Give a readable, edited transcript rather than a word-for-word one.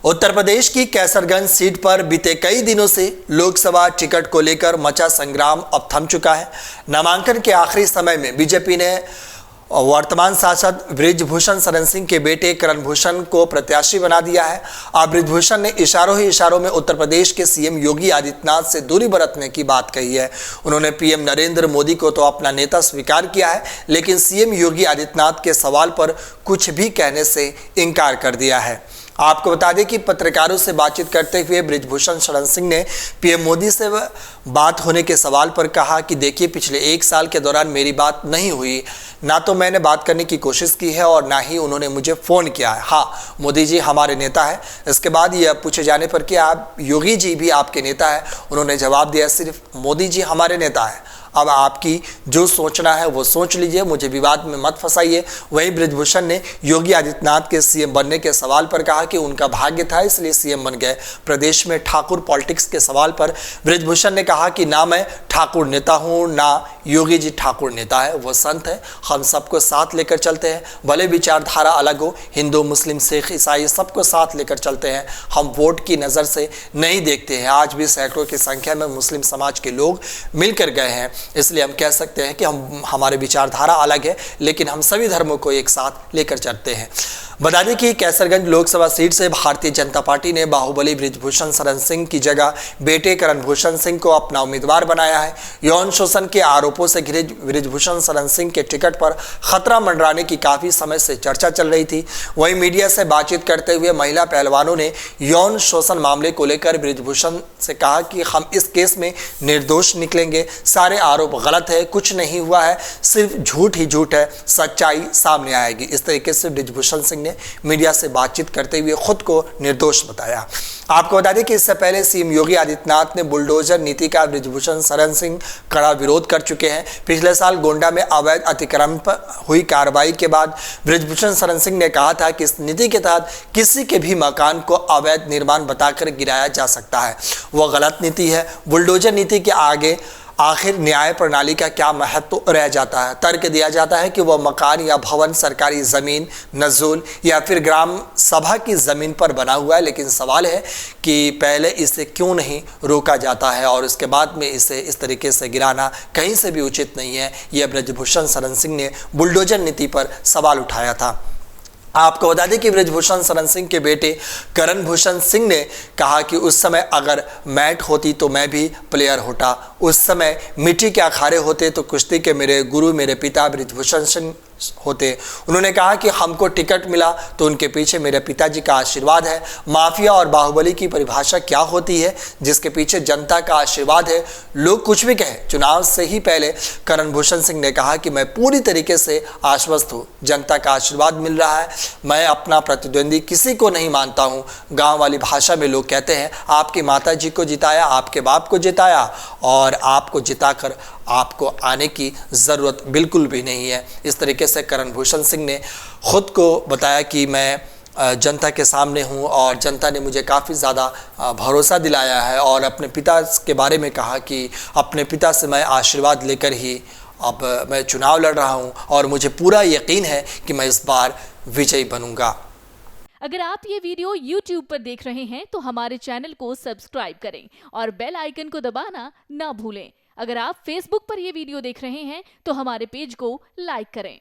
उत्तर प्रदेश की कैसरगंज सीट पर बीते कई दिनों से लोकसभा टिकट को लेकर मचा संग्राम अब थम चुका है। नामांकन के आखिरी समय में बीजेपी ने वर्तमान सांसद बृजभूषण शरण सिंह के बेटे करण भूषण को प्रत्याशी बना दिया है। अब बृजभूषण ने इशारों ही इशारों में उत्तर प्रदेश के सीएम योगी आदित्यनाथ से दूरी बरतने की बात कही है। उन्होंने पीएम नरेंद्र मोदी को तो अपना नेता स्वीकार किया है, लेकिन सीएम योगी आदित्यनाथ के सवाल पर कुछ भी कहने से इनकार कर दिया है। आपको बता दें कि पत्रकारों से बातचीत करते हुए बृजभूषण शरण सिंह ने पीएम मोदी से बात होने के सवाल पर कहा कि देखिए, पिछले 1 साल के दौरान मेरी बात नहीं हुई, ना तो मैंने बात करने की कोशिश की है और ना ही उन्होंने मुझे फ़ोन किया है। हाँ, मोदी जी हमारे नेता है। इसके बाद यह पूछे जाने पर कि आप योगी जी भी आपके नेता है, उन्होंने जवाब दिया सिर्फ मोदी जी हमारे नेता है। अब आपकी जो सोचना है वो सोच लीजिए, मुझे विवाद में मत फंसाइए। वहीं बृजभूषण ने योगी आदित्यनाथ के सीएम बनने के सवाल पर कहा कि उनका भाग्य था इसलिए सीएम बन गए। प्रदेश में ठाकुर पॉलिटिक्स के सवाल पर बृजभूषण ने कहा कि ना मैं ठाकुर नेता हूं, ना योगी जी ठाकुर नेता है, वो संत है। हम सबको साथ लेकर चलते हैं, भले विचारधारा अलग हो, हिंदू मुस्लिम सिख ईसाई सबको साथ लेकर चलते हैं। हम वोट की नज़र से नहीं देखते हैं। आज भी सैकड़ों की संख्या में मुस्लिम समाज के लोग मिलकर गए हैं, इसलिए हम कह सकते हैं कि हमारे विचारधारा अलग है, लेकिन हम सभी धर्मों को एक साथ लेकर चलते हैं। बता दें कि कैसरगंज लोकसभा सीट से भारतीय जनता पार्टी ने बाहुबली बृजभूषण शरण सिंह की जगह बेटे करण भूषण सिंह को अपना उम्मीदवार बनाया है। यौन शोषण के आरोपों से घिरे बृजभूषण शरण सिंह के टिकट पर खतरा मंडराने की काफी समय से चर्चा चल रही थी। वहीं मीडिया से बातचीत करते हुए महिला पहलवानों ने यौन शोषण मामले को लेकर बृजभूषण से कहा कि हम इस केस में निर्दोष निकलेंगे, सारे आरोप गलत है, कुछ नहीं हुआ है, सिर्फ झूठ ही झूठ है, सच्चाई सामने आएगी। इस तरीके से बृजभूषण सिंह ने मीडिया से बातचीत करते हुए खुद को निर्दोष बताया। आपको बता दें कि इससे पहले सीएम योगी आदित्यनाथ ने बुलडोजर नीति का बृजभूषण शरण सिंह कड़ा विरोध कर चुके हैं। पिछले साल गोंडा में अवैध अतिक्रमण पर हुई कार्रवाई के बाद बृजभूषण शरण सिंह ने कहा था कि इस नीति के तहत किसी के भी मकान को अवैध निर्माण बताकर गिराया जा सकता है। वह गलत नीति है। बुलडोजर नीति के आगे आखिर न्याय प्रणाली का क्या महत्व रह जाता है? तर्क दिया जाता है कि वह मकान या भवन सरकारी ज़मीन, नज़ुल या फिर ग्राम सभा की ज़मीन पर बना हुआ है, लेकिन सवाल है कि पहले इसे क्यों नहीं रोका जाता है और इसके बाद में इसे इस तरीके से गिराना कहीं से भी उचित नहीं है। यह बृजभूषण शरण सिंह ने बुलडोजर नीति पर सवाल उठाया था। आपको बता दें कि बृजभूषण शरण सिंह के बेटे करण भूषण सिंह ने कहा कि उस समय अगर मैट होती तो मैं भी प्लेयर होता, उस समय मिट्टी के अखाड़े होते तो कुश्ती के मेरे गुरु मेरे पिता बृजभूषण सिंह होते। उन्होंने कहा कि हमको टिकट मिला तो उनके पीछे मेरे पिताजी का आशीर्वाद है। माफिया और बाहुबली की परिभाषा क्या होती है? जिसके पीछे जनता का आशीर्वाद है। लोग कुछ भी कहें, चुनाव से ही पहले करण भूषण सिंह ने कहा कि मैं पूरी तरीके से आश्वस्त हूँ, जनता का आशीर्वाद मिल रहा है, मैं अपना प्रतिद्वंदी किसी को नहीं मानता हूँ। गाँव वाली भाषा में लोग कहते हैं आपकी माता जी को जिताया, आपके बाप को जिताया और आपको जिताकर आपको आने की ज़रूरत बिल्कुल भी नहीं है। इस तरीके से करण भूषण सिंह ने खुद को बताया कि मैं जनता के सामने हूं और जनता ने मुझे काफ़ी ज़्यादा भरोसा दिलाया है और अपने पिता के बारे में कहा कि अपने पिता से मैं आशीर्वाद लेकर ही अब मैं चुनाव लड़ रहा हूं और मुझे पूरा यकीन है कि मैं इस बार विजयी बनूंगा। अगर आप ये वीडियो YouTube पर देख रहे हैं तो हमारे चैनल को सब्सक्राइब करें और बेल आइकन को दबाना ना भूलें। अगर आप Facebook पर यह वीडियो देख रहे हैं तो हमारे पेज को लाइक करें।